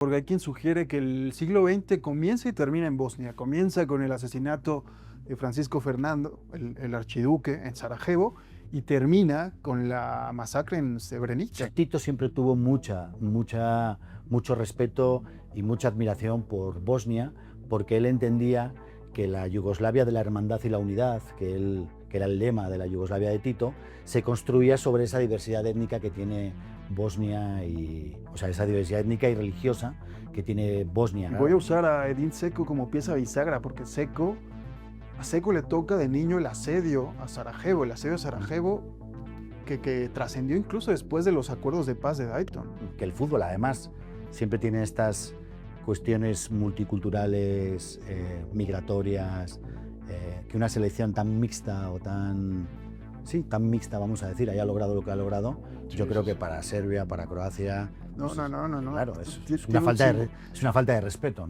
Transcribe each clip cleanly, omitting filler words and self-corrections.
Porque hay quien sugiere que el siglo XX comienza y termina en Bosnia. Comienza con el asesinato de Francisco Fernando, el archiduque, en Sarajevo, y termina con la masacre en Srebrenica. Tito siempre tuvo mucho respeto y mucha admiración por Bosnia, porque él entendía que la Yugoslavia de la hermandad y la unidad, que era el lema de la Yugoslavia de Tito, se construía sobre esa diversidad étnica que tiene Bosnia, o sea, esa diversidad étnica y religiosa que tiene Bosnia. Y voy a usar a Edin Seco como pieza bisagra, porque a Seco le toca de niño el asedio a Sarajevo, que trascendió incluso después de los acuerdos de paz de Dayton. Que el fútbol, además, siempre tiene estas cuestiones multiculturales, migratorias, que una selección tan mixta tan mixta, vamos a decir, haya logrado lo que ha logrado. Sí, yo creo sí, que sí. para Serbia, para Croacia, No. claro, es Tiene un símbolo. es una falta de respeto.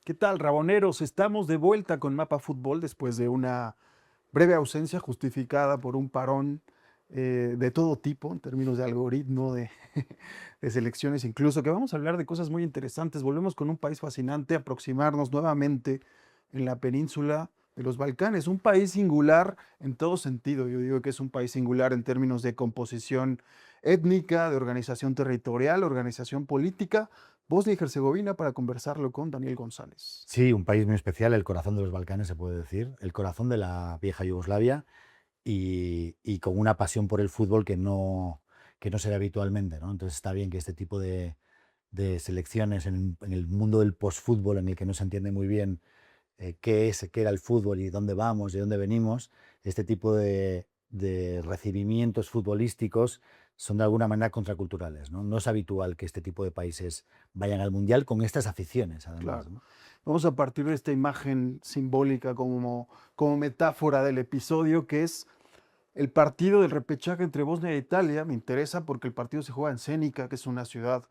¿Qué tal, raboneros? Estamos de vuelta con Mapa Fútbol después de una breve ausencia justificada por un parón de todo tipo, en términos de algoritmo, de selecciones incluso, que vamos a hablar de cosas muy interesantes. Volvemos con un país fascinante, aproximarnos nuevamente en la península de los Balcanes, un país singular en todo sentido. Yo digo que es un país singular en términos de composición étnica, de organización territorial, organización política. Bosnia y Herzegovina para conversarlo con Daniel González. Sí, un país muy especial, el corazón de los Balcanes, se puede decir, el corazón de la vieja Yugoslavia y con una pasión por el fútbol que no se ve habitualmente, ¿no? Entonces está bien que este tipo de selecciones en el mundo del postfútbol, en el que no se entiende muy bien qué era el fútbol y dónde vamos y dónde venimos, este tipo de recibimientos futbolísticos son de alguna manera contraculturales, ¿no? No es habitual que este tipo de países vayan al Mundial con estas aficiones, además, Claro. ¿no? Vamos a partir de esta imagen simbólica como metáfora del episodio, que es el partido del repechaje entre Bosnia e Italia. Me interesa porque el partido se juega en Zenica, que es una ciudad,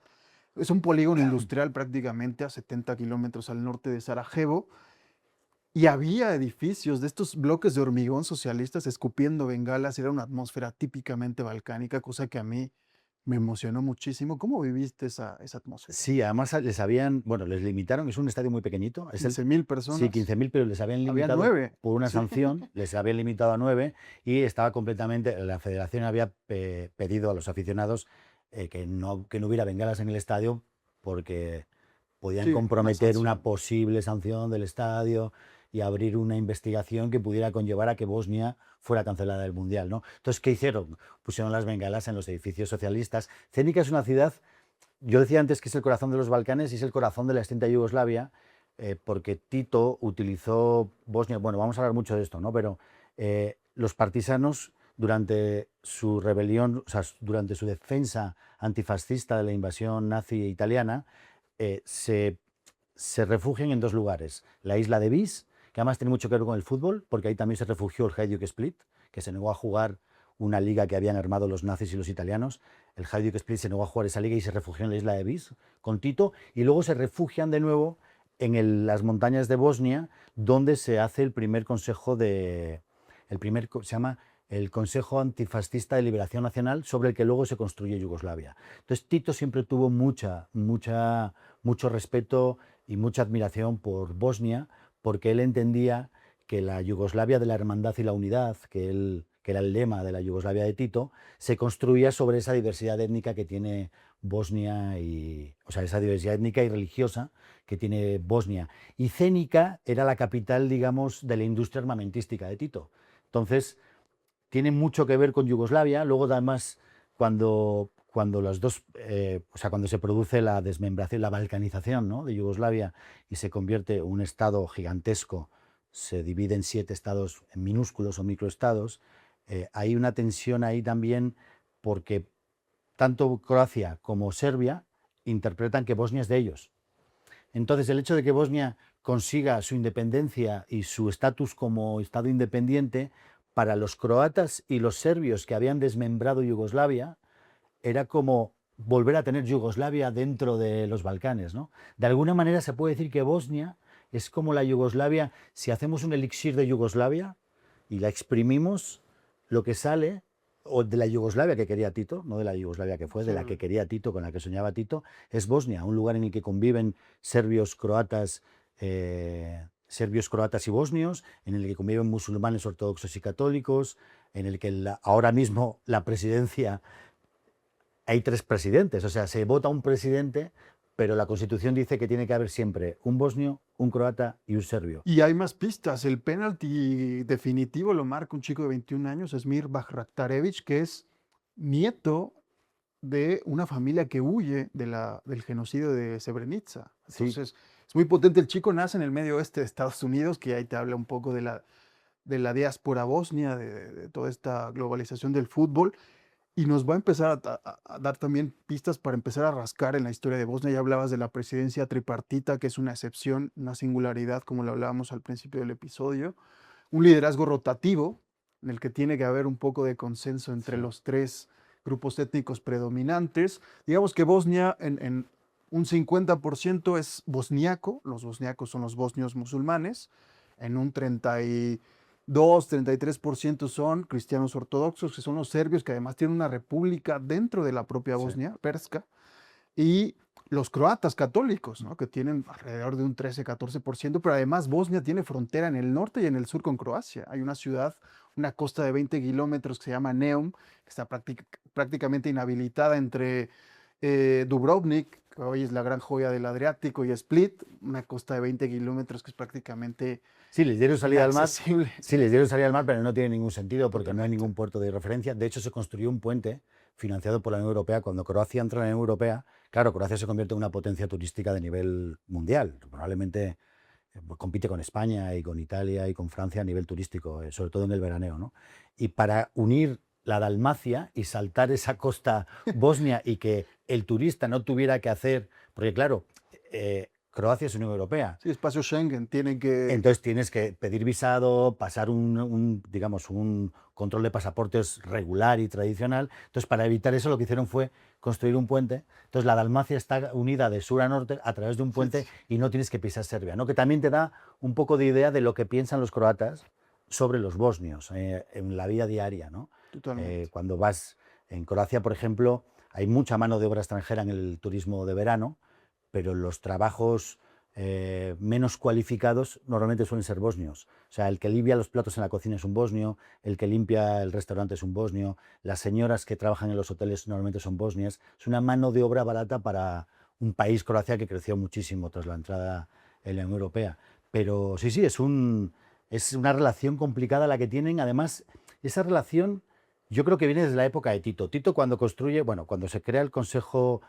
es un polígono industrial prácticamente a 70 kilómetros al norte de Sarajevo. Y había edificios de estos bloques de hormigón socialistas escupiendo bengalas. Era una atmósfera típicamente balcánica, cosa que a mí me emocionó muchísimo. ¿Cómo viviste esa atmósfera? Sí, además les limitaron, es un estadio muy pequeñito, 15.000 sí, personas. 15.000, pero les habían Había limitado 9. por una Sí. sanción, les habían limitado a 9 y estaba completamente, la federación había pedido a los aficionados que no hubiera bengalas en el estadio porque podían Sí, una comprometer una sanción. posible sanción del estadio y abrir una investigación que pudiera conllevar a que Bosnia fuera cancelada del Mundial, ¿no? Entonces, ¿qué hicieron? Pusieron las bengalas en los edificios socialistas. Zenica es una ciudad, yo decía antes que es el corazón de los Balcanes y es el corazón de la extinta Yugoslavia, porque Tito utilizó Bosnia, bueno, vamos a hablar mucho de esto, ¿no? Pero los partisanos durante su rebelión, o sea, durante su defensa antifascista de la invasión nazi italiana, eh, se, se refugian en dos lugares. La isla de Vis, que además tiene mucho que ver con el fútbol, porque ahí también se refugió el Hajduk Split, que se negó a jugar una liga que habían armado los nazis y los italianos. El Hajduk Split se negó a jugar esa liga y se refugió en la isla de Vis con Tito, y luego se refugian de nuevo en las montañas de Bosnia, donde se hace el primer consejo se llama el Consejo Antifascista de Liberación Nacional, sobre el que luego se construye Yugoslavia. Entonces Tito siempre tuvo mucho respeto y mucha admiración por Bosnia, porque él entendía que la Yugoslavia de la hermandad y la unidad, que era el lema de la Yugoslavia de Tito, se construía sobre esa diversidad étnica que tiene Bosnia, o sea, esa diversidad étnica y religiosa que tiene Bosnia. Y Zenica era la capital, digamos, de la industria armamentística de Tito. Entonces, tiene mucho que ver con Yugoslavia. Luego, además, cuando las dos, o sea, cuando se produce la desmembración, la balcanización, ¿no?, de Yugoslavia y se convierte en un estado gigantesco, se divide en 7 estados, en minúsculos o microestados, hay una tensión ahí también porque tanto Croacia como Serbia interpretan que Bosnia es de ellos. Entonces, el hecho de que Bosnia consiga su independencia y su estatus como Estado independiente, para los croatas y los serbios que habían desmembrado Yugoslavia, era como volver a tener Yugoslavia dentro de los Balcanes, ¿no? De alguna manera se puede decir que Bosnia es como la Yugoslavia, si hacemos un elixir de Yugoslavia y la exprimimos, lo que sale, o de la Yugoslavia que quería Tito, no de la Yugoslavia que fue, de la que quería Tito, con la que soñaba Tito, es Bosnia, un lugar en el que conviven serbios, croatas y bosnios, en el que conviven musulmanes ortodoxos y católicos, en el que ahora mismo la presidencia, hay 3 presidentes, o sea, se vota un presidente, pero la Constitución dice que tiene que haber siempre un bosnio, un croata y un serbio. Y hay más pistas. El penalti definitivo lo marca un chico de 21 años, Esmir Bajraktarevic, que es nieto de una familia que huye del genocidio de Srebrenica. Sí, Entonces, es muy potente. El chico nace en el medio oeste de Estados Unidos, que ahí te habla un poco de la diáspora bosnia, de toda esta globalización del fútbol. Y nos va a empezar a dar también pistas para empezar a rascar en la historia de Bosnia. Ya hablabas de la presidencia tripartita, que es una excepción, una singularidad, como lo hablábamos al principio del episodio. Un liderazgo rotativo, en el que tiene que haber un poco de consenso entre sí. los 3 grupos étnicos predominantes. Digamos que Bosnia en un 50% es bosniaco, los bosniacos son los bosnios musulmanes, en un 33% son cristianos ortodoxos, que son los serbios, que además tienen una república dentro de la propia Sí. Bosnia, Perska, y los croatas católicos, ¿no? Que tienen alrededor de un 13-14%, pero además Bosnia tiene frontera en el norte y en el sur con Croacia. Hay una ciudad, una costa de 20 kilómetros que se llama Neum, que está prácticamente inhabilitada entre Dubrovnik, que hoy es la gran joya del Adriático, y Split, una costa de 20 kilómetros que es prácticamente Sí, les dieron salida al mar. inaccesible. Sí, les dieron salida al mar, pero no tiene ningún sentido porque no hay Totalmente. ningún puerto de referencia. De hecho, se construyó un puente financiado por la Unión Europea. Cuando Croacia entra en la Unión Europea, claro, Croacia se convierte en una potencia turística de nivel mundial. Probablemente compite con España y con Italia y con Francia a nivel turístico, sobre todo en el veraneo, ¿no? Y para unir la Dalmacia y saltar esa costa bosnia y que el turista no tuviera que hacer, porque claro, Croacia es Unión Europea, Sí, espacio Schengen, tienen que... entonces tienes que pedir visado, pasar digamos, un control de pasaportes regular y tradicional. Entonces, para evitar eso, lo que hicieron fue construir un puente. Entonces, la Dalmacia está unida de sur a norte a través de un Sí, puente y no tienes que pisar Serbia, ¿no? Que también te da un poco de idea de lo que piensan los croatas sobre los bosnios en la vida diaria, ¿no? totalmente. Cuando vas en Croacia, por ejemplo, hay mucha mano de obra extranjera en el turismo de verano, pero los trabajos menos cualificados normalmente suelen ser bosnios. O sea, el que limpia los platos en la cocina es un bosnio, el que limpia el restaurante es un bosnio, las señoras que trabajan en los hoteles normalmente son bosnias. Es una mano de obra barata para un país, Croacia, que creció muchísimo tras la entrada en la Unión Europea. Pero sí, sí, es una relación complicada la que tienen. Además, esa relación yo creo que viene desde la época de Tito. Tito cuando construye, bueno, cuando se crea el Consejo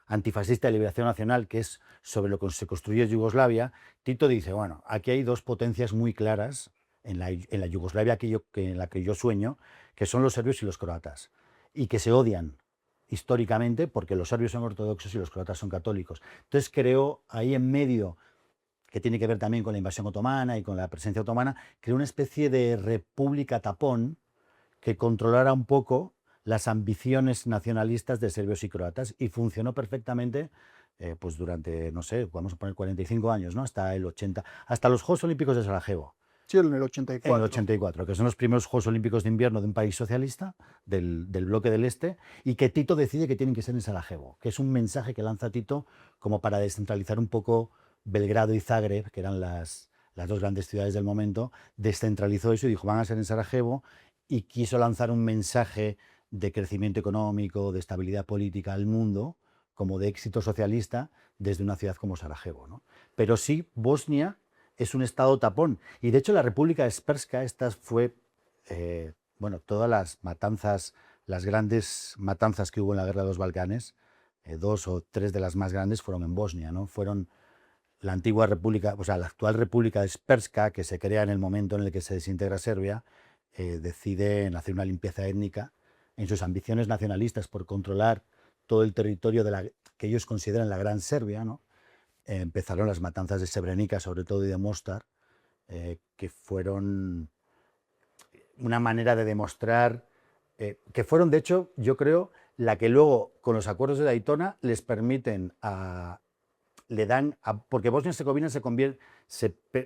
Antifascista de Liberación Nacional, que es sobre lo que se construye Yugoslavia, Tito dice, bueno, aquí hay 2 potencias muy claras en la Yugoslavia en la que yo sueño, que son los serbios y los croatas, y que se odian históricamente porque los serbios son ortodoxos y los croatas son católicos. Entonces creó ahí en medio, que tiene que ver también con la invasión otomana y con la presencia otomana, creó una especie de república tapón que controlara un poco las ambiciones nacionalistas de serbios y croatas y funcionó perfectamente pues durante, no sé, vamos a poner 45 años, ¿no? Hasta el 80, hasta los Juegos Olímpicos de Sarajevo, Sí, en el en el 84. 84, que son los primeros Juegos Olímpicos de invierno de un país socialista, del bloque del Este, y que Tito decide que tienen que ser en Sarajevo, que es un mensaje que lanza Tito como para descentralizar un poco Belgrado y Zagreb, que eran las 2 grandes ciudades del momento, descentralizó eso y dijo, van a ser en Sarajevo, y quiso lanzar un mensaje de crecimiento económico, de estabilidad política al mundo, como de éxito socialista, desde una ciudad como Sarajevo, ¿no? Pero sí, Bosnia es un estado tapón. Y de hecho la República Srpska, esta fue, bueno, todas las grandes matanzas que hubo en la Guerra de los Balcanes, 2 o 3 de las más grandes fueron en Bosnia, ¿no? Fueron la antigua república, o sea, la actual República Srpska, que se crea en el momento en el que se desintegra Serbia, decide hacer una limpieza étnica en sus ambiciones nacionalistas por controlar todo el territorio que ellos consideran la Gran Serbia, ¿no? Empezaron las matanzas de Srebrenica, sobre todo, y de Mostar, que fueron una manera de demostrar que fueron, de hecho, yo creo, la que luego, con los acuerdos de Daytona, les permiten le dan, porque Bosnia-Herzegovina se convierte,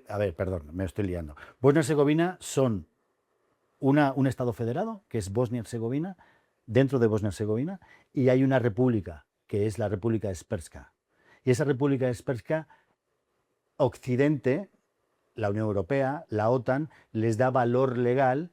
a ver, perdón, me estoy liando. Bosnia-Herzegovina son un estado federado, que es Bosnia-Herzegovina, dentro de Bosnia-Herzegovina, y hay una república, que es la República de Srpska. Y esa República de Srpska, Occidente, la Unión Europea, la OTAN, les da valor legal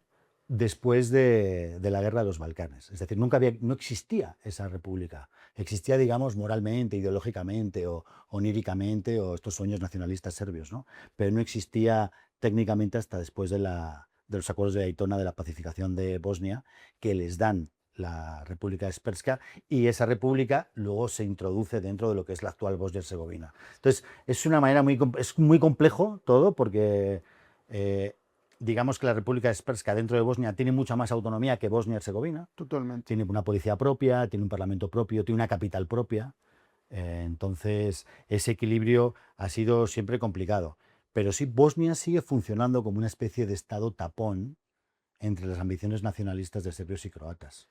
después de la guerra de los Balcanes. Es decir, no existía esa república. Existía, digamos, moralmente, ideológicamente o oníricamente, o estos sueños nacionalistas serbios, ¿no? Pero no existía técnicamente hasta después de los acuerdos de Daytona, de la pacificación de Bosnia, que les dan la República de Srpska, y esa república luego se introduce dentro de lo que es la actual Bosnia-Herzegovina. Entonces, es una manera es muy complejo todo, porque digamos que la República de Srpska dentro de Bosnia tiene mucha más autonomía que Bosnia-Herzegovina. Totalmente. Tiene una policía propia, tiene un parlamento propio, tiene una capital propia. Entonces, ese equilibrio ha sido siempre complicado. Pero sí, Bosnia sigue funcionando como una especie de estado tapón entre las ambiciones nacionalistas de serbios y croatas.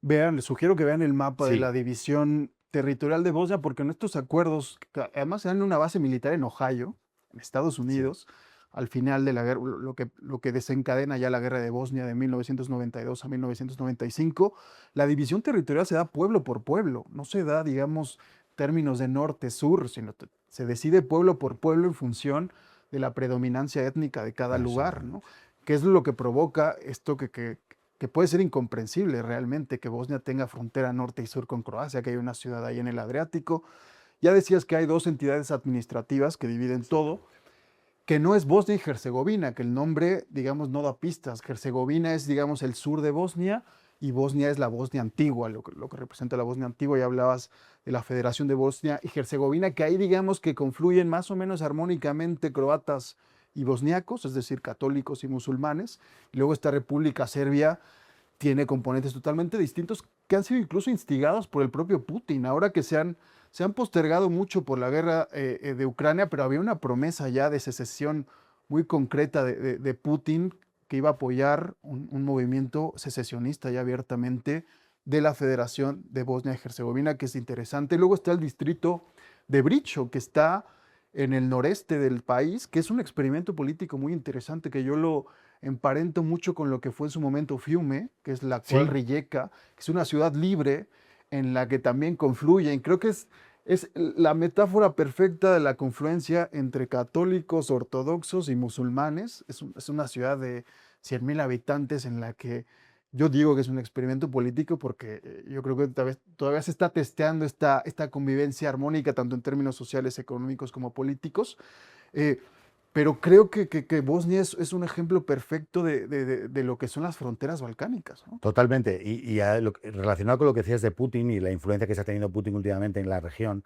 Vean, les sugiero que vean el mapa de la Sí, división territorial de Bosnia, porque en estos acuerdos, que además se dan en una base militar en Ohio, en Estados sí. Unidos, al final de la guerra, lo que desencadena ya la guerra de Bosnia de 1992 a 1995, la división territorial se da pueblo por pueblo, no se da, digamos, términos de norte-sur, sino se decide pueblo por pueblo en función de la predominancia étnica de cada lugar, ¿no? Exactamente. Que es lo que provoca esto que puede ser incomprensible realmente que Bosnia tenga frontera norte y sur con Croacia, que hay una ciudad ahí en el Adriático. Ya decías que hay dos entidades administrativas que dividen Sí. todo, que no es Bosnia y Herzegovina, que el nombre, digamos, no da pistas. Herzegovina es, digamos, el sur de Bosnia y Bosnia es la Bosnia antigua, lo que representa la Bosnia antigua. Ya hablabas de la Federación de Bosnia y Herzegovina, que ahí, digamos, que confluyen más o menos armónicamente croatas y bosniacos, es decir, católicos y musulmanes. Y luego esta República Serbia tiene componentes totalmente distintos que han sido incluso instigados por el propio Putin. Ahora que se han postergado mucho por la guerra de Ucrania, pero había una promesa ya de secesión muy concreta de Putin que iba a apoyar un movimiento secesionista ya abiertamente de la Federación de Bosnia y Herzegovina, que es interesante. Luego está el distrito de Bricho, que está en el noreste del país, que es un experimento político muy interesante que yo lo emparento mucho con lo que fue en su momento Fiume, que es la actual Sí, Rijeka, que es una ciudad libre en la que también confluyen. Creo que es la metáfora perfecta de la confluencia entre católicos, ortodoxos y musulmanes. Es una ciudad de 100.000 habitantes en la que yo digo que es un experimento político porque yo creo que todavía se está testeando esta convivencia armónica, tanto en términos sociales, económicos como políticos. Eh, pero creo que Bosnia es un ejemplo perfecto de lo que son las fronteras balcánicas, ¿no? totalmente. Relacionado con lo que decías de Putin y la influencia que se ha tenido Putin últimamente en la región,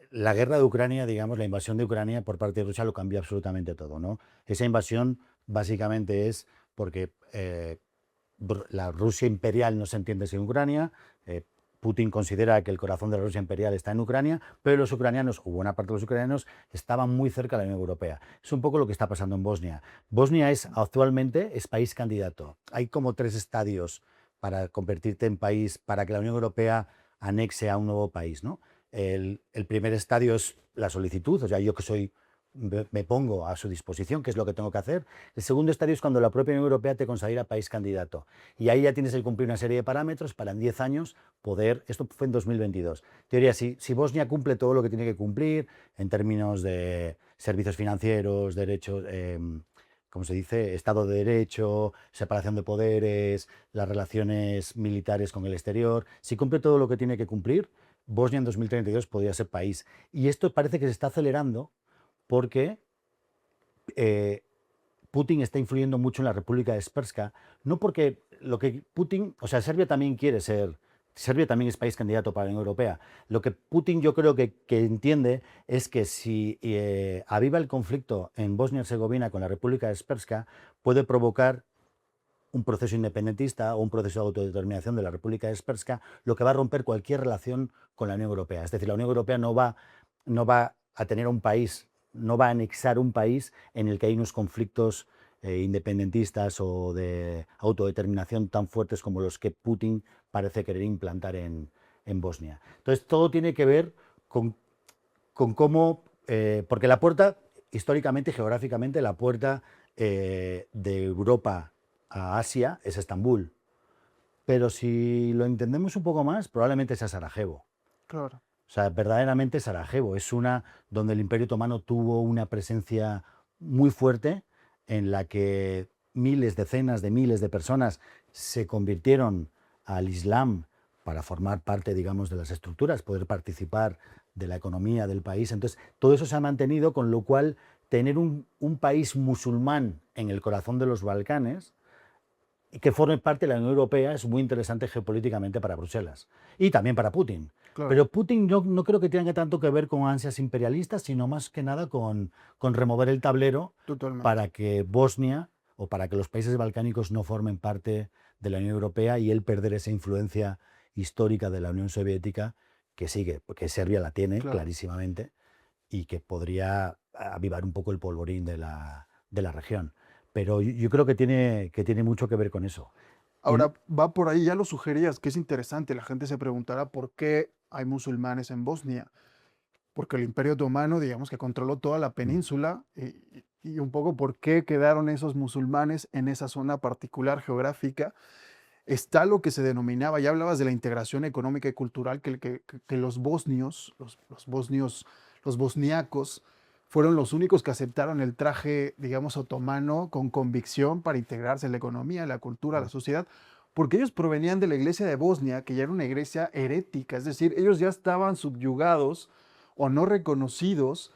la guerra de Ucrania, digamos, la invasión de Ucrania por parte de Rusia lo cambió absolutamente todo, ¿no? Esa invasión básicamente es porque la Rusia imperial no se entiende sin Ucrania. Putin considera que el corazón de la Rusia imperial está en Ucrania, pero los ucranianos, o buena parte de los ucranianos, estaban muy cerca de la Unión Europea. Es un poco lo que está pasando en Bosnia. Bosnia actualmente es país candidato. Hay como 3 estadios para convertirte en país, para que la Unión Europea anexe a un nuevo país, ¿no? El primer estadio es la solicitud, o sea, yo que soy me pongo a su disposición, que es lo que tengo que hacer. El segundo estadio es cuando la propia Unión Europea te considera país candidato. Y ahí ya tienes que cumplir una serie de parámetros para en 10 años poder, esto fue en 2022. Teoría, si Bosnia cumple todo lo que tiene que cumplir en términos de servicios financieros, derechos, ¿cómo se dice? Estado de Derecho, separación de poderes, las relaciones militares con el exterior, si cumple todo lo que tiene que cumplir, Bosnia en 2032 podría ser país. Y esto parece que se está acelerando porque eh, Putin está influyendo mucho en la República de Srpska, no porque lo que Putin, o sea, Serbia también es país candidato para la Unión Europea. Lo que Putin yo creo que entiende es que si aviva el conflicto en Bosnia-Herzegovina con la República de Srpska, puede provocar un proceso independentista o un proceso de autodeterminación de la República de Srpska, lo que va a romper cualquier relación con la Unión Europea. Es decir, la Unión Europea no va a tener un país, no va a anexar un país en el que hay unos conflictos independentistas o de autodeterminación tan fuertes como los que Putin parece querer implantar en Bosnia. Entonces, todo tiene que ver con cómo, porque la puerta, históricamente y geográficamente, la puerta de Europa a Asia es Estambul. Pero si lo entendemos un poco más, probablemente sea Sarajevo. Claro. O sea, verdaderamente Sarajevo es una donde el Imperio Otomano tuvo una presencia muy fuerte, en la que miles, decenas de miles de personas se convirtieron al Islam para formar parte, digamos, de las estructuras, poder participar de la economía del país. Entonces, todo eso se ha mantenido, con lo cual tener un país musulmán en el corazón de los Balcanes y que forme parte de la Unión Europea es muy interesante geopolíticamente para Bruselas y también para Putin. Claro. Pero Putin no creo que tenga tanto que ver con ansias imperialistas, sino más que nada con remover el tablero Totalmente. para que Bosnia o para que los países balcánicos no formen parte de la Unión Europea y él perder esa influencia histórica de la Unión Soviética que sigue, porque Serbia la tiene Claro. clarísimamente y que podría avivar un poco el polvorín de la región. Pero yo creo que tiene mucho que ver con eso. Ahora, va por ahí, ya lo sugerías, que es interesante. La gente se preguntará por qué hay musulmanes en Bosnia. Porque el Imperio Otomano, digamos que controló toda la península y un poco por qué quedaron esos musulmanes en esa zona particular geográfica. Está lo que se denominaba, ya hablabas de la integración económica y cultural, que los bosnios, los bosniacos, fueron los únicos que aceptaron el traje, digamos, otomano con convicción para integrarse en la economía, en la cultura, la sociedad, porque ellos provenían de la iglesia de Bosnia, que ya era una iglesia herética, es decir, ellos ya estaban subyugados o no reconocidos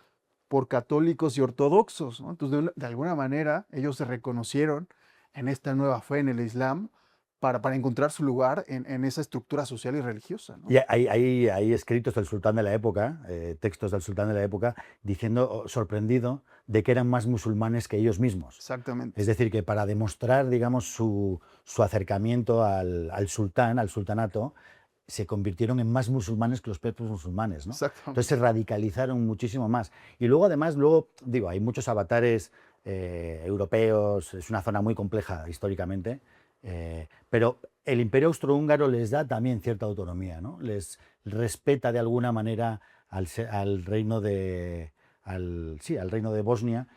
por católicos y ortodoxos, ¿no? Entonces, de alguna manera, ellos se reconocieron en esta nueva fe, en el Islam, para encontrar su lugar en esa estructura social y religiosa, ¿no? Y hay escritos del sultán de la época, textos del sultán de la época, diciendo, sorprendido, de que eran más musulmanes que ellos mismos. Exactamente. Es decir, que para demostrar, digamos, su acercamiento al sultán, al sultanato, se convirtieron en más musulmanes que los propios musulmanes, ¿no? Exactamente. Entonces se radicalizaron muchísimo más. Y luego, además, digo, hay muchos avatares europeos, es una zona muy compleja históricamente, pero el Imperio Austrohúngaro les da también cierta autonomía, ¿no? Les respeta de alguna manera al reino al reino de Bosnia,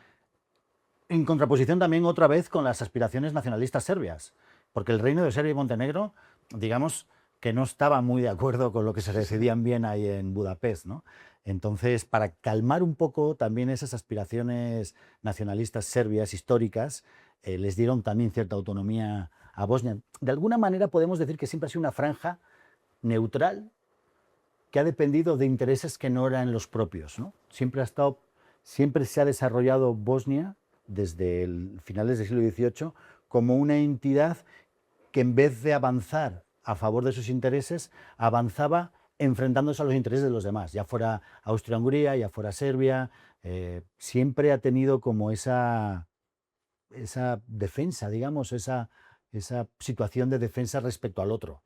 en contraposición también otra vez con las aspiraciones nacionalistas serbias, porque el reino de Serbia y Montenegro, digamos que no estaba muy de acuerdo con lo que se decidían bien ahí en Budapest, ¿no? Entonces, para calmar un poco también esas aspiraciones nacionalistas serbias históricas, les dieron también cierta autonomía a Bosnia. De alguna manera podemos decir que siempre ha sido una franja neutral que ha dependido de intereses que no eran los propios, ¿no? Siempre se ha desarrollado Bosnia desde finales del siglo XVIII como una entidad que, en vez de avanzar a favor de sus intereses, avanzaba enfrentándose a los intereses de los demás, ya fuera Austria-Hungría, ya fuera Serbia. Siempre ha tenido como esa defensa, digamos, esa situación de defensa respecto al otro.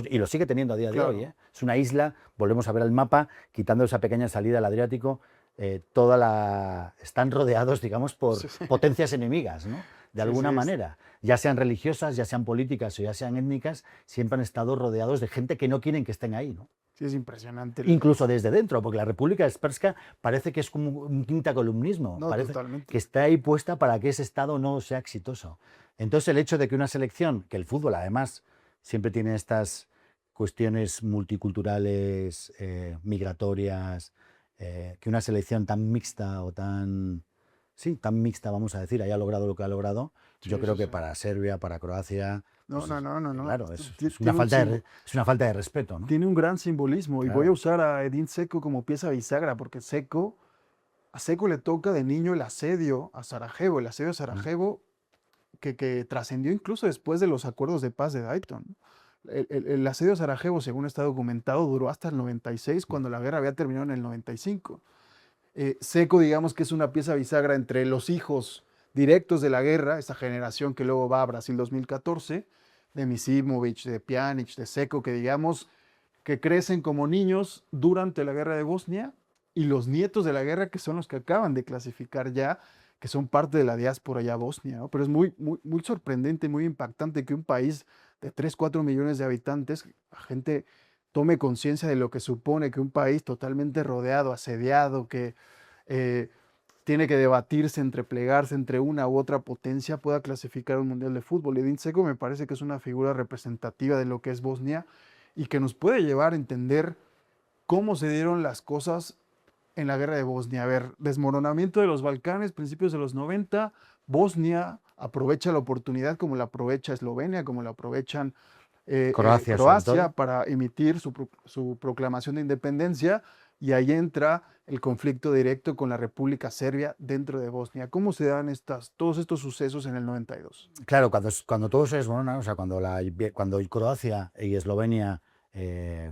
Y lo sigue teniendo a día de hoy, ¿eh? Es una isla, volvemos a ver el mapa, quitando esa pequeña salida al Adriático, están rodeados, digamos, por potencias enemigas, ¿no? De alguna manera, ya sean religiosas, ya sean políticas o ya sean étnicas, siempre han estado rodeados de gente que no quieren que estén ahí, ¿no? Sí, es impresionante. Incluso desde dentro, porque la República Srpska parece que es como un quintacolumnismo, No, parece totalmente. que está ahí puesta para que ese Estado no sea exitoso. Entonces, el hecho de que una selección, que el fútbol además siempre tiene estas cuestiones multiculturales, migratorias, que una selección tan mixta o tan mixta, vamos a decir, haya logrado lo que ha logrado, yo creo que para Serbia, para Croacia, No, pues, no. claro, es Tiene una falta de respeto, ¿no? Tiene un gran simbolismo. Y voy a usar a Edin Dzeko como pieza bisagra, porque a Dzeko le toca de niño el asedio a Sarajevo, que trascendió incluso después de los acuerdos de paz de Dayton. El asedio a Sarajevo, según está documentado, duró hasta el 96, cuando la guerra había terminado en el 95. Dzeko, digamos que es una pieza bisagra entre los hijos directos de la guerra, esa generación que luego va a Brasil 2014, de Misimovic, de Pjanic, de Dzeko, que digamos que crecen como niños durante la guerra de Bosnia, y los nietos de la guerra, que son los que acaban de clasificar ya, que son parte de la diáspora ya bosnia, ¿no? Pero es muy, muy, muy sorprendente, muy impactante que un país de 3 4 millones de habitantes, la gente tome conciencia de lo que supone que un país totalmente rodeado, asediado, que eh, tiene que debatirse entre plegarse entre una u otra potencia, pueda clasificar un mundial de fútbol. Edin Dzeko me parece que es una figura representativa de lo que es Bosnia y que nos puede llevar a entender cómo se dieron las cosas en la guerra de Bosnia. A ver, desmoronamiento de los Balcanes, principios de los 90, Bosnia aprovecha la oportunidad como la aprovecha Eslovenia, como la aprovechan Croacia sobre Croacia todo. para emitir su proclamación de independencia y ahí entra el conflicto directo con la República Serbia dentro de Bosnia. ¿Cómo se dan todos estos sucesos en el 92? Claro, cuando todo se desmorona, o sea, cuando Croacia y Eslovenia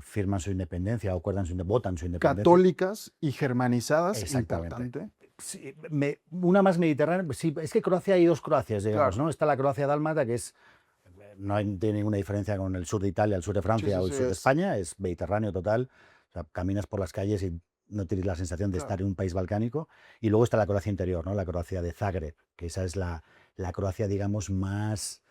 firman su independencia o votan su independencia. Católicas y germanizadas, Exactamente. importante. Sí, una más mediterránea, sí, es que Croacia hay dos Croacias, digamos, Claro, ¿no? Está la Croacia dálmata, que es, tiene ninguna diferencia con el sur de Italia, el sur de sí, Francia sí, o el sí, sur de España, es mediterráneo total. O sea, caminas por las calles y no tienes la sensación de estar claro. en un país balcánico. Y luego está la Croacia interior, ¿no? La Croacia de Zagreb, que esa es la Croacia, digamos, más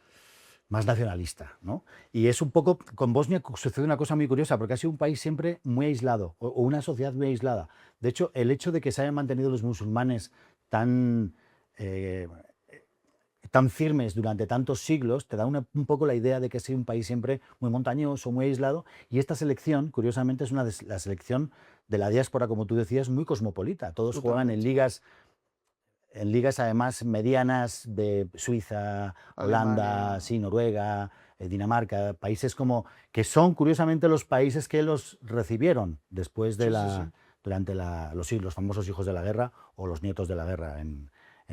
nacionalista, ¿no? Y es un poco, con Bosnia sucede una cosa muy curiosa, porque ha sido un país siempre muy aislado, o una sociedad muy aislada. De hecho, el hecho de que se hayan mantenido los musulmanes tan, eh, tan firmes durante tantos siglos, te da un poco la idea de que ha sido un país siempre muy montañoso, muy aislado, y esta selección, curiosamente, es la selección de la diáspora, como tú decías, muy cosmopolita. Todos juegan Totalmente. en ligas además medianas de Suiza, Holanda, Alemania. sí, Noruega, Dinamarca, países como que son curiosamente los países que los recibieron después de Sí, sí, sí. los famosos hijos de la guerra o los nietos de la guerra en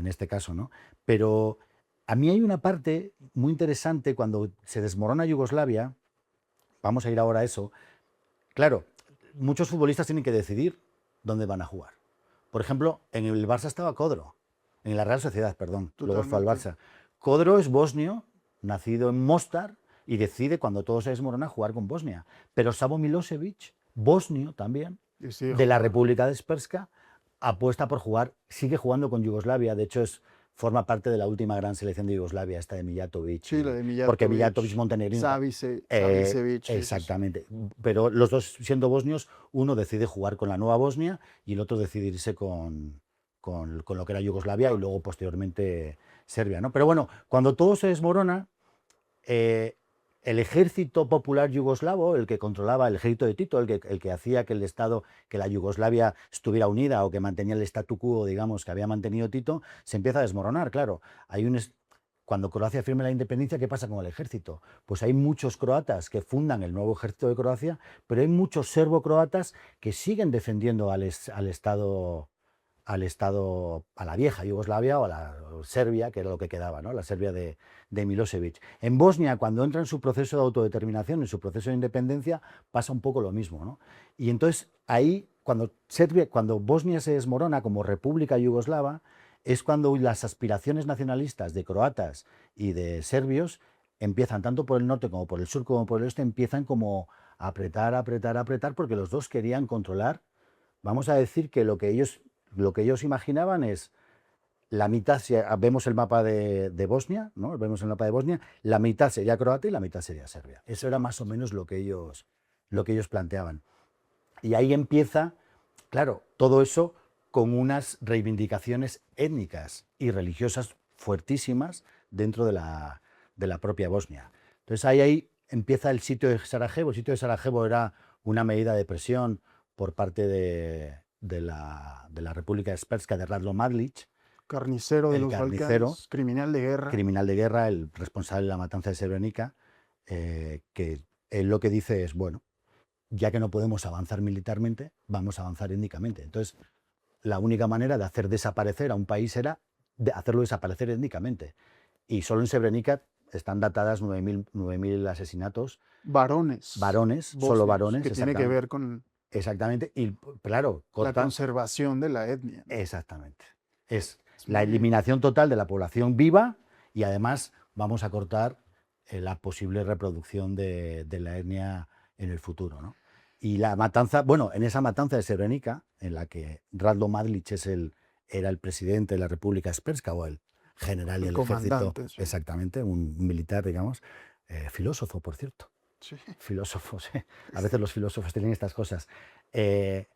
este caso, ¿no? Pero a mí hay una parte muy interesante cuando se desmorona Yugoslavia, vamos a ir ahora a eso. Claro, muchos futbolistas tienen que decidir dónde van a jugar. Por ejemplo, en el Barça estaba Codro, en la Real Sociedad, perdón, luego fue al Totalmente. Barça. Codro es bosnio, nacido en Mostar, y decide, cuando todo se desmorona, jugar con Bosnia. Pero Savo Milosevic, bosnio también, Decide de la jugar. República de Srpska, apuesta por jugar, sigue jugando con Yugoslavia, de hecho forma parte de la última gran selección de Yugoslavia, esta de Mijatovic, Sí, la de porque Mijatovic Mijatovic, montenegrino. Savicevic, sí, sí, sí. Exactamente, pero los dos siendo bosnios, uno decide jugar con la nueva Bosnia y el otro decide irse con lo que era Yugoslavia y Claro. luego posteriormente Serbia, ¿no? Pero bueno, cuando todo se desmorona, eh, el ejército popular yugoslavo, el que controlaba el ejército de Tito, el que hacía que el Estado, que la Yugoslavia estuviera unida o que mantenía el statu quo, digamos, que había mantenido Tito, se empieza a desmoronar, claro. Cuando Croacia firme la independencia, ¿qué pasa con el ejército? Pues hay muchos croatas que fundan el nuevo ejército de Croacia, pero hay muchos serbo-croatas que siguen defendiendo a la vieja Yugoslavia o a la Serbia, que era lo que quedaba, ¿no? La Serbia de Milosevic. En Bosnia, cuando entra en su proceso de autodeterminación, en su proceso de independencia, pasa un poco lo mismo, ¿no? Y entonces ahí, cuando Bosnia se desmorona como república yugoslava, es cuando las aspiraciones nacionalistas de croatas y de serbios empiezan, tanto por el norte como por el sur como por el este, empiezan como a apretar, apretar, apretar, porque los dos querían controlar. Vamos a decir que lo que ellos imaginaban es la mitad, si vemos el mapa de Bosnia, ¿no? Vemos el mapa de Bosnia, la mitad sería croata y la mitad sería serbia. Eso era más o menos lo que ellos planteaban. Y ahí empieza, claro, todo eso con unas reivindicaciones étnicas y religiosas fuertísimas dentro de la propia Bosnia. Entonces ahí empieza el sitio de Sarajevo. El sitio de Sarajevo era una medida de presión por parte de la República Srpska de Radlo Mladić, Carnicero de el los carnicero, Balcanes, criminal de guerra. criminal de guerra, el responsable de la matanza de Srebrenica, que él lo que dice es, bueno, ya que no podemos avanzar militarmente, vamos a avanzar étnicamente. Entonces, la única manera de hacer desaparecer a un país era de hacerlo desaparecer étnicamente. Y solo en Srebrenica están datadas 9.000 asesinatos, Varones varones, solo bosnios, varones, que tiene que exactamente. ver con Exactamente. Y claro, la corta. conservación de la etnia, ¿no? Exactamente. Es Es la muy, eliminación total de la población viva y además vamos a cortar la posible reproducción de la etnia en el futuro, ¿no? Y la matanza, bueno, en esa matanza de Srebrenica, en la que Radlo Mladić es era el presidente de la República Srpska, o el general y El el ejército, comandante, sí. exactamente, un militar, digamos, filósofo, por cierto. Sí. Filósofos, a veces los filósofos tienen estas cosas. Eh,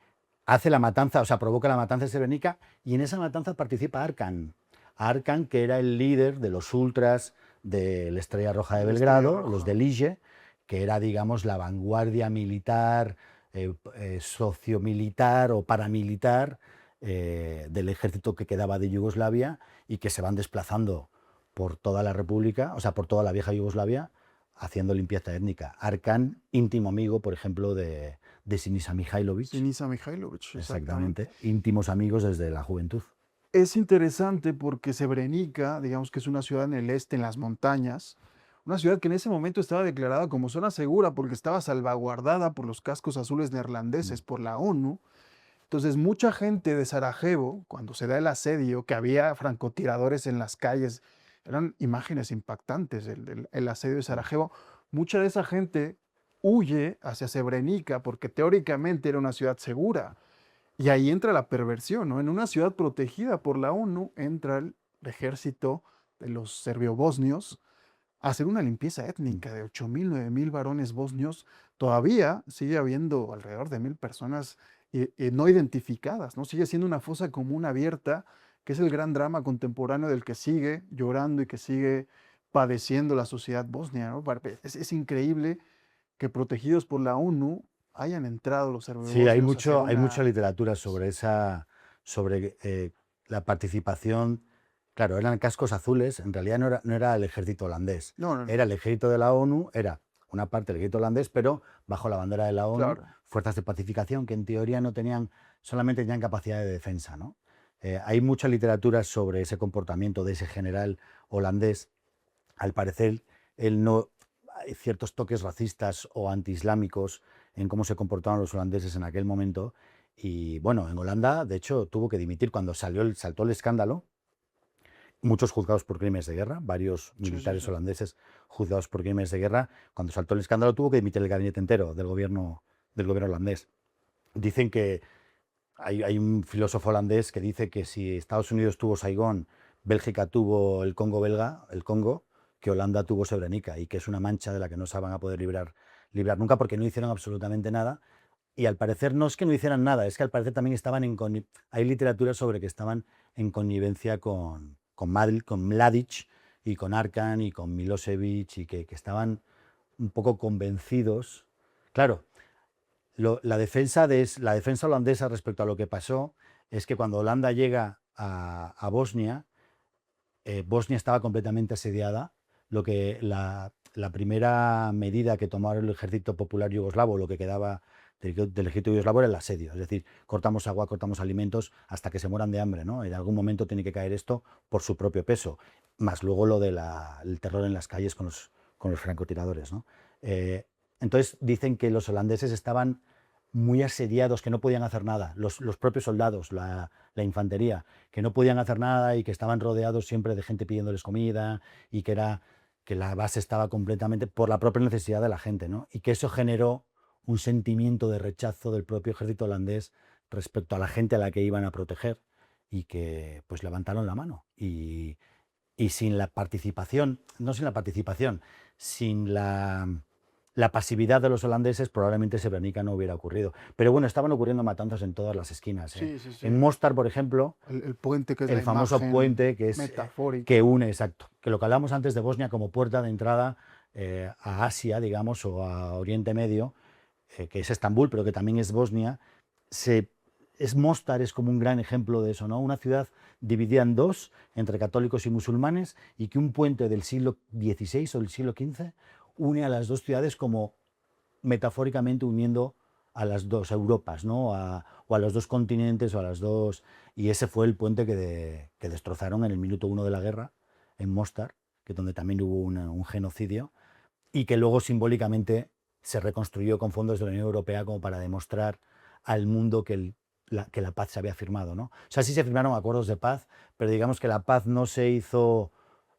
Hace la matanza, o sea, provoca la matanza de Srebrenica, y en esa matanza participa Arkan. Arkan, que era el líder de los ultras de la Estrella Roja de La Estrella Belgrado, los Roja. de Lige, que era, digamos, la vanguardia militar, sociomilitar o paramilitar del ejército que quedaba de Yugoslavia, y que se van desplazando por toda la República, o sea, por toda la vieja Yugoslavia, haciendo limpieza étnica. Arkan, íntimo amigo, por ejemplo, de Sinisa Mihailovic. Sinisa Mihailovic, exactamente. Exactamente, íntimos amigos desde la juventud. Es interesante porque Srebrenica, digamos que es una ciudad en el este, en las montañas, una ciudad que en ese momento estaba declarada como zona segura porque estaba salvaguardada por los cascos azules neerlandeses, Mm. por la ONU. Entonces, mucha gente de Sarajevo, cuando se da el asedio, que había francotiradores en las calles, eran imágenes impactantes, el asedio de Mm. Sarajevo, mucha de esa gente huye hacia Srebrenica porque teóricamente era una ciudad segura. Y ahí entra la perversión, ¿no? En una ciudad protegida por la ONU entra el ejército de los serbio-bosnios a hacer una limpieza Mm. étnica de 8.000, 9.000 varones bosnios. Todavía sigue habiendo alrededor de 1.000 personas no identificadas, ¿no? Sigue siendo una fosa común abierta, que es el gran drama contemporáneo del que sigue llorando y que sigue padeciendo la sociedad bosnia, ¿no? Es increíble que protegidos por la ONU hayan entrado los Sí, serbio-bosnios a hacer hay mucha una... literatura sobre sobre la participación. Claro, eran cascos azules, en realidad no era el ejército holandés, No, no, no, era el ejército de la ONU, era una parte del ejército holandés, pero bajo la bandera de la ONU, claro. fuerzas de pacificación que en teoría no tenían, solamente tenían capacidad de defensa, ¿no? Hay mucha literatura sobre ese comportamiento de ese general holandés. Al parecer, él no, hay ciertos toques racistas o antiislámicos en cómo se comportaban los holandeses en aquel momento. Y bueno, en Holanda, de hecho, tuvo que dimitir cuando saltó el escándalo. Muchos juzgados por crímenes de guerra, varios Sí, sí, militares sí. holandeses juzgados por crímenes de guerra. Cuando saltó el escándalo, tuvo que dimitir el gabinete entero del gobierno holandés. Dicen que hay un filósofo holandés que dice que si Estados Unidos tuvo Saigón, Bélgica tuvo el Congo belga, el Congo, que Holanda tuvo Srebrenica, y que es una mancha de la que no se van a poder librar nunca, porque no hicieron absolutamente nada. Y al parecer no es que no hicieran nada, es que al parecer también estaban hay literatura sobre que estaban en connivencia con Mladic y con Arkan y con Milosevic, y que estaban un poco convencidos. Claro, la defensa holandesa respecto a lo que pasó es que cuando Holanda llega a Bosnia, Bosnia estaba completamente asediada. La primera medida que tomó el ejército popular yugoslavo, lo que quedaba del ejército yugoslavo, era el asedio. Es decir, cortamos agua, cortamos alimentos hasta que se mueran de hambre, ¿no? En algún momento tiene que caer esto por su propio peso, más luego lo del terror en las calles con los francotiradores, ¿no? Entonces dicen que los holandeses estaban muy asediados, que no podían hacer nada, los propios soldados, la infantería, que no podían hacer nada y que estaban rodeados siempre de gente pidiéndoles comida, y que la base estaba completamente por la propia necesidad de la gente, ¿no? Y que eso generó un sentimiento de rechazo del propio ejército holandés respecto a la gente a la que iban a proteger, y que pues levantaron la mano. Y sin la participación, no sin la participación, sin la pasividad de los holandeses, probablemente Srebrenica no hubiera ocurrido. Pero bueno, estaban ocurriendo matanzas en todas las esquinas, ¿eh? Sí, sí, sí. En Mostar, por ejemplo, El puente que es la el famoso imagen puente que metafórica. une, exacto, que lo que hablamos antes de Bosnia como puerta de entrada a Asia, digamos, o a Oriente Medio, que es Estambul, pero que también es Bosnia. se, Mostar es como un gran ejemplo de eso, ¿no? Una ciudad dividida en dos, entre católicos y musulmanes, y que un puente del siglo XVI o del siglo XV une a las dos ciudades, como metafóricamente uniendo a las dos Europas, ¿no? O a los dos continentes, o a las dos... Y ese fue el puente que destrozaron en el minuto uno de la guerra, en Mostar, que donde también hubo un genocidio, y que luego simbólicamente se reconstruyó con fondos de la Unión Europea como para demostrar al mundo que la paz se había firmado, ¿no? O sea, sí se firmaron acuerdos de paz, pero digamos que la paz no se hizo,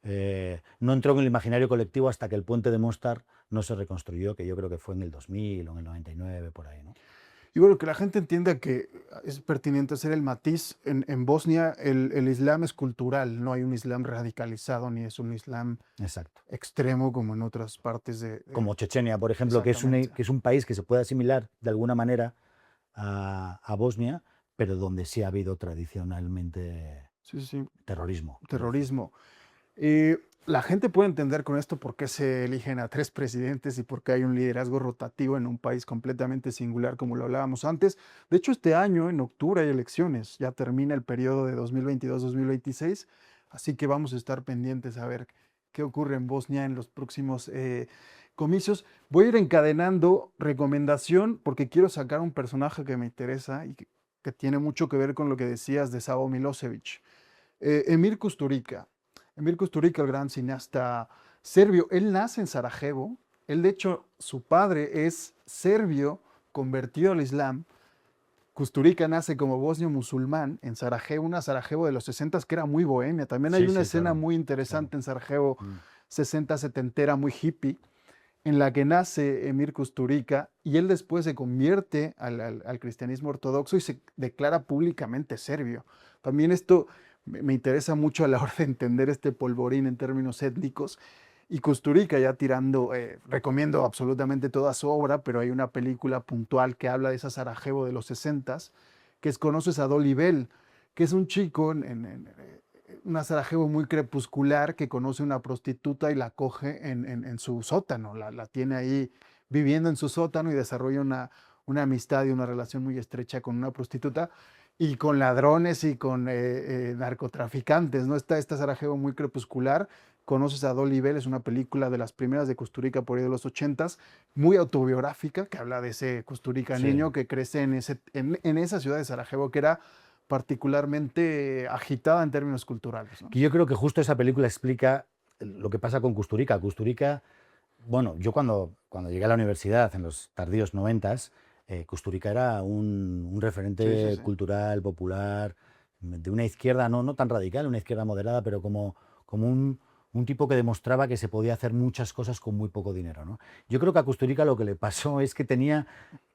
no entró en el imaginario colectivo hasta que el puente de Mostar no se reconstruyó, que yo creo que fue en el 2000 o en el 99, por ahí, ¿no? Y bueno, que la gente entienda que es pertinente hacer el matiz. En Bosnia el Islam es cultural, no hay un Islam radicalizado ni es un Islam Exacto. extremo como en otras partes Como Chechenia, por ejemplo, exactamente. que es un país que se puede asimilar de alguna manera a Bosnia, pero donde sí ha habido tradicionalmente Sí, sí, terrorismo, quiero decir. terrorismo. Y la gente puede entender con esto por qué se eligen a tres presidentes y por qué hay un liderazgo rotativo en un país completamente singular, como lo hablábamos antes. De hecho, este año, en octubre, hay elecciones. Ya termina el periodo de 2022-2026, así que vamos a estar pendientes a ver qué ocurre en Bosnia en los próximos comicios. Voy a ir encadenando recomendación porque quiero sacar un personaje que me interesa y que tiene mucho que ver con lo que decías de Savo Milosevic. Emir Kusturica. Emir Kusturica, el gran cineasta serbio, él nace en Sarajevo. Él, de hecho, su padre es serbio convertido al Islam. Kusturica nace como bosnio musulmán en Sarajevo, una Sarajevo de los 60 que era muy bohemia. También hay Sí, una sí, escena claro, muy claro. interesante en Sarajevo, Mm. 60, setentera, muy hippie, en la que nace Emir Kusturica y él después se convierte al cristianismo ortodoxo y se declara públicamente serbio. También esto me interesa mucho a la hora de entender este polvorín en términos étnicos. Y Kusturica ya tirando, recomiendo absolutamente toda su obra, pero hay una película puntual que habla de esa Sarajevo de los 60, que es Conoces a Dolly Bell, que es un chico una Sarajevo muy crepuscular que conoce una prostituta y la coge en su sótano, la tiene ahí viviendo en su sótano y desarrolla una amistad y una relación muy estrecha con una prostituta y con ladrones y con narcotraficantes, ¿no? Está esta Sarajevo muy crepuscular. Conoces a Dolly Bell, es una película de las primeras de Kusturica por ahí de los 80, muy autobiográfica, que habla de ese Kusturica Sí. niño que crece en esa ciudad de Sarajevo, que era particularmente agitada en términos culturales, ¿no? Que yo creo que justo esa película explica lo que pasa con Kusturica. Kusturica, bueno, yo cuando llegué a la universidad en los tardíos noventas, Kusturica era un Sí, sí, referente sí. cultural, popular, de una izquierda no tan radical, una izquierda moderada, pero como un tipo que demostraba que se podía hacer muchas cosas con muy poco dinero, ¿no? Yo creo que a Kusturica lo que le pasó es que tenía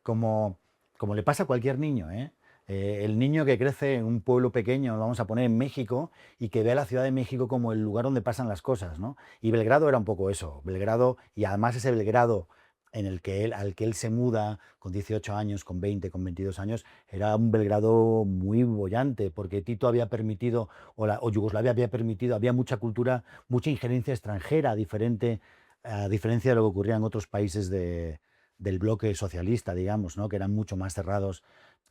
como, como le pasa a cualquier niño, ¿eh? El niño que crece en un pueblo pequeño, vamos a poner en México, y que ve a la Ciudad de México como el lugar donde pasan las cosas, ¿no? Y Belgrado era un poco eso, Belgrado, y además ese Belgrado al que él se muda con 18 años, con 20, con 22 años, era un Belgrado muy bollante, porque Tito había permitido, o Yugoslavia había permitido, había mucha cultura, mucha injerencia extranjera, a diferencia de lo que ocurría en otros países del bloque socialista, digamos, ¿no? Que eran mucho más cerrados.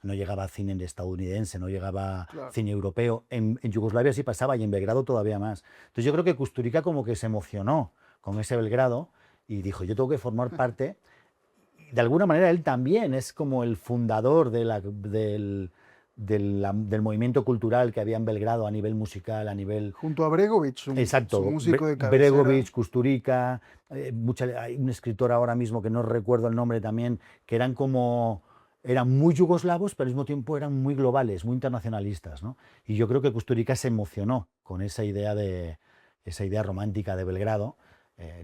No llegaba cine estadounidense, no llegaba Claro. cine europeo. En Yugoslavia sí pasaba y en Belgrado todavía más. Entonces yo creo que Kusturica como que se emocionó con ese Belgrado y dijo, yo tengo que formar parte. De alguna manera él también es como el fundador del movimiento cultural que había en Belgrado a nivel musical, a nivel. Junto a Bregovic, su Exacto, músico de cabecera. Bregovic, Kusturica, hay un escritor ahora mismo que no recuerdo el nombre también, que eran muy yugoslavos, pero al mismo tiempo eran muy globales, muy internacionalistas, ¿no? Y yo creo que Kusturica se emocionó con esa idea romántica de Belgrado.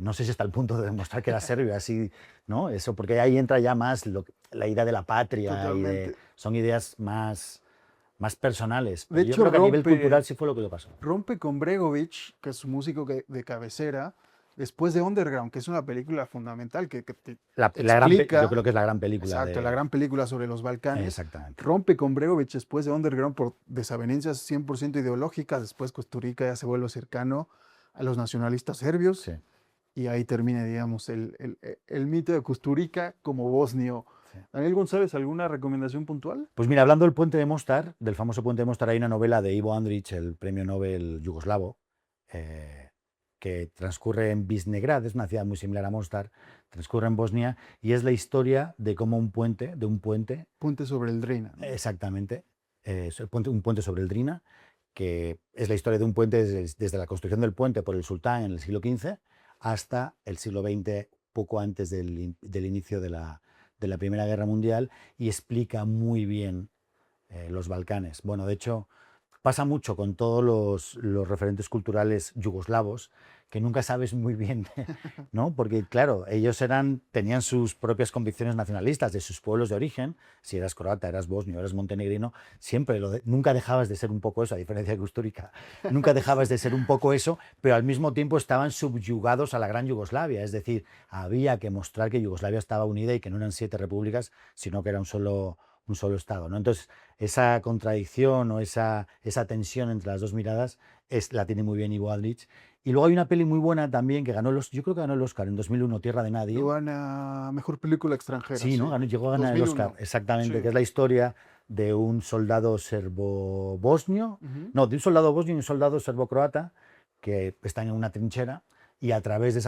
No sé si hasta el punto de demostrar que era serbio, así, ¿no? Eso, porque ahí entra ya más la idea de la patria Totalmente. son ideas más personales. De Pero yo hecho, creo que a nivel cultural sí fue lo que le pasó. rompe con Bregovic, que es su músico de cabecera, después de Underground, que es una película fundamental que te Yo explica, creo que es la gran película exacto, la de. gran película sobre los Balcanes. Exactamente. Rompe con Bregovic después de Underground por desavenencias 100% ideológicas. Después Kusturica ya se vuelve cercano a los nacionalistas serbios Sí, y ahí termina, digamos, el mito de Kusturica como bosnio. sí. Daniel González, ¿alguna recomendación puntual? Pues mira, hablando del puente de Mostar, del famoso puente de Mostar, hay una novela de Ivo Andrić, el premio Nobel yugoslavo, eh, que transcurre en Visnegrad, es una ciudad muy similar a Mostar, transcurre en Bosnia, y es la historia de cómo de un puente, Puente sobre el Drina, ¿no? exactamente, un puente sobre el Drina, que es la historia de un puente desde la construcción del puente por el sultán en el siglo XV hasta el siglo XX, poco antes del inicio de la Primera Guerra Mundial, y explica muy bien los Balcanes. Bueno, de hecho, Pasa mucho con todos los referentes culturales yugoslavos, que nunca sabes muy bien, ¿no? Porque, claro, ellos tenían sus propias convicciones nacionalistas de sus pueblos de origen. Si eras croata, eras bosnio, eras montenegrino, siempre nunca dejabas de ser un poco eso, a diferencia de Kusturica. Nunca dejabas de ser un poco eso, pero al mismo tiempo estaban subyugados a la gran Yugoslavia. Es decir, había que mostrar que Yugoslavia estaba unida y que no eran 7 repúblicas, sino que era un solo Estado, ¿no? Entonces, esa contradicción o esa tensión entre las dos miradas la tiene muy bien Ivo Andrić. Y luego hay una peli muy buena también que yo creo que ganó el Oscar en 2001, Tierra de Nadie. Lo gana Mejor Película Extranjera, Sí, ¿no? sí. Llegó a ganar el Oscar, 2001. exactamente, Sí. que es la historia de un soldado serbo-bosnio, Ujú. no, de un soldado bosnio y un soldado serbo-croata que están en una trinchera y a través de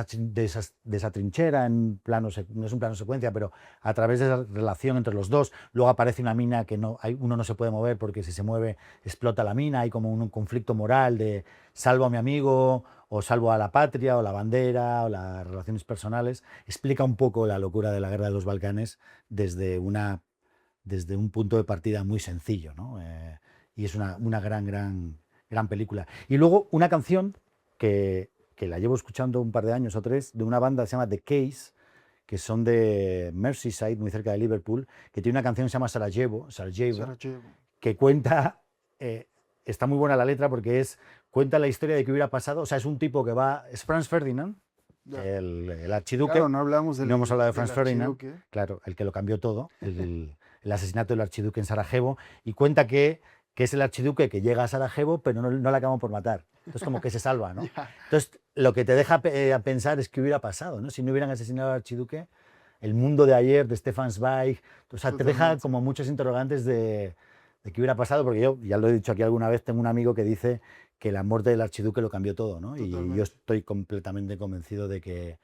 esa trinchera, no es un plano secuencia, pero a través de esa relación entre los dos, luego aparece una mina que uno no se puede mover porque si se mueve explota la mina, hay como un conflicto moral de salvo a mi amigo o salvo a la patria o la bandera o las relaciones personales. Explica un poco la locura de la guerra de los Balcanes desde un punto de partida muy sencillo, ¿no? Y es una gran película. Y luego una canción que la llevo escuchando un par de años o tres, de una banda que se llama The Case, que son de Merseyside, muy cerca de Liverpool, que tiene una canción que se llama Sarajevo, Sarajevo. que cuenta, está muy buena la letra porque cuenta la historia de qué hubiera pasado. O sea, es un tipo que es Franz Ferdinand, Ya. el Claro, archiduque, no hablamos y no hemos hablado de del Franz Ferdinand, archiduque. claro, el que lo cambió todo, el asesinato del archiduque en Sarajevo, y cuenta que es el archiduque que llega a Sarajevo, pero no le acaban por matar. Entonces, como que se salva, ¿no? Ya. Entonces, lo que te deja a pensar es qué hubiera pasado, ¿no? Si no hubieran asesinado al archiduque, el mundo de ayer, de Stefan Zweig, o sea, te deja Totalmente. como muchos interrogantes de qué hubiera pasado, porque yo, ya lo he dicho aquí alguna vez, tengo un amigo que dice que la muerte del archiduque lo cambió todo, ¿no? Y yo Totalmente. estoy completamente convencido de que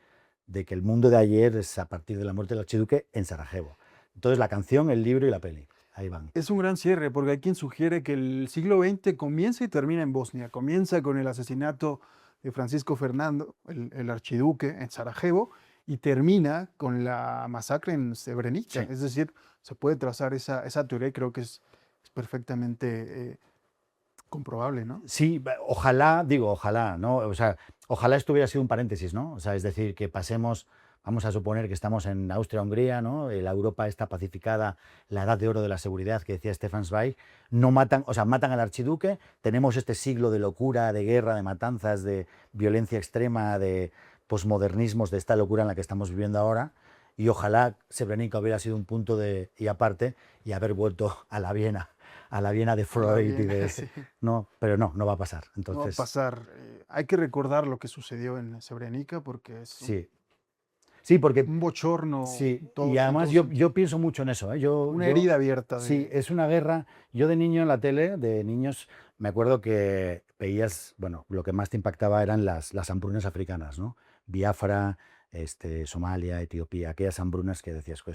el mundo de ayer es a partir de la muerte del archiduque en Sarajevo. Entonces, la canción, el libro y la peli, ahí van. Es un gran cierre porque hay quien sugiere que el siglo XX comienza y termina en Bosnia. Comienza con el asesinato de Francisco Fernando, el archiduque, en Sarajevo, y termina con la masacre en Srebrenica. Sí. Es decir, se puede trazar esa teoría y creo que es perfectamente comprobable, ¿no? Sí, ojalá, ¿no? O sea, ojalá esto hubiera sido un paréntesis, ¿no? O sea, es decir, que pasemos, vamos a suponer que estamos en Austria-Hungría, ¿no? La Europa está pacificada, la edad de oro de la seguridad que decía Stefan Zweig, no matan, o sea, matan al archiduque, tenemos este siglo de locura, de guerra, de matanzas, de violencia extrema, de posmodernismos, de esta locura en la que estamos viviendo ahora, y ojalá Srebrenica hubiera sido un punto y aparte y haber vuelto a la Viena de A la Freud y bien, de sí. no, pero no va a pasar. No va a Entonces, pasar. Hay que recordar lo que sucedió en Srebrenica porque es sí. Sí, porque un bochorno sí, y en además todo yo sentido. pienso mucho en eso, ¿eh? Una herida abierta Sí, de... es una guerra. Yo de niño en la tele, de niños, me acuerdo que veías, bueno, lo que más te impactaba eran las hambrunas africanas, ¿no? Biafra, Somalia, Etiopía, aquellas hambrunas que decías, "Jo,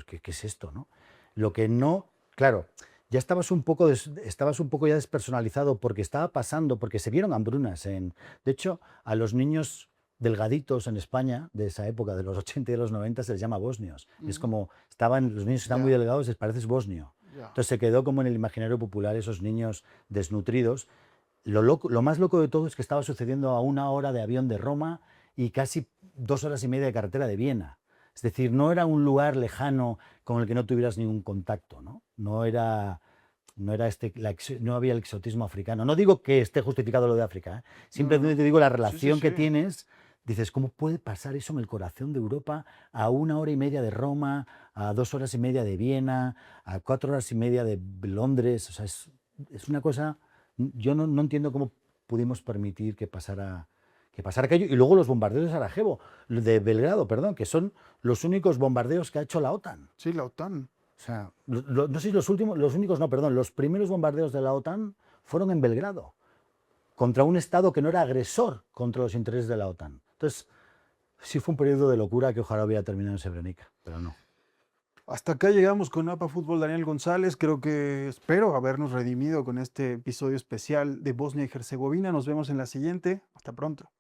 ¿qué es esto, no? Lo que no, claro, ya estabas un poco ya despersonalizado porque estaba pasando, porque se vieron hambrunas de hecho, a los niños delgaditos en España de esa época, de los 80 y de los 90, se les llama bosnios. Es Ujú. como, los niños que están muy Ya, delgados, les pareces bosnio. ya. Entonces se quedó como en el imaginario popular esos niños desnutridos. Lo más loco de todo es que estaba sucediendo a 1 hora de avión de Roma y casi 2 horas y media de carretera de Viena. Es decir, no era un lugar lejano con el que no tuvieras ningún contacto, ¿no? No había el exotismo africano. No digo que esté justificado lo de África, ¿eh? No, no, Simplemente no. te digo la Sí, sí, relación sí. que tienes. Dices, ¿cómo puede pasar eso en el corazón de Europa a 1 hora y media de Roma, a 2 horas y media de Viena, a 4 horas y media de Londres? O sea, es una cosa, yo no entiendo cómo pudimos permitir que pasara aquello. Y luego los bombardeos de Sarajevo, de Belgrado, perdón, que son los únicos bombardeos que ha hecho la OTAN. Sí, la OTAN. O sea, no sé si los únicos no, perdón, los primeros bombardeos de la OTAN fueron en Belgrado, contra un Estado que no era agresor contra los intereses de la OTAN. Entonces, sí fue un periodo de locura que ojalá hubiera terminado en Srebrenica, pero no. Hasta acá llegamos con Mapa Fútbol Daniel González. Espero habernos redimido con este episodio especial de Bosnia y Herzegovina. Nos vemos en la siguiente. Hasta pronto.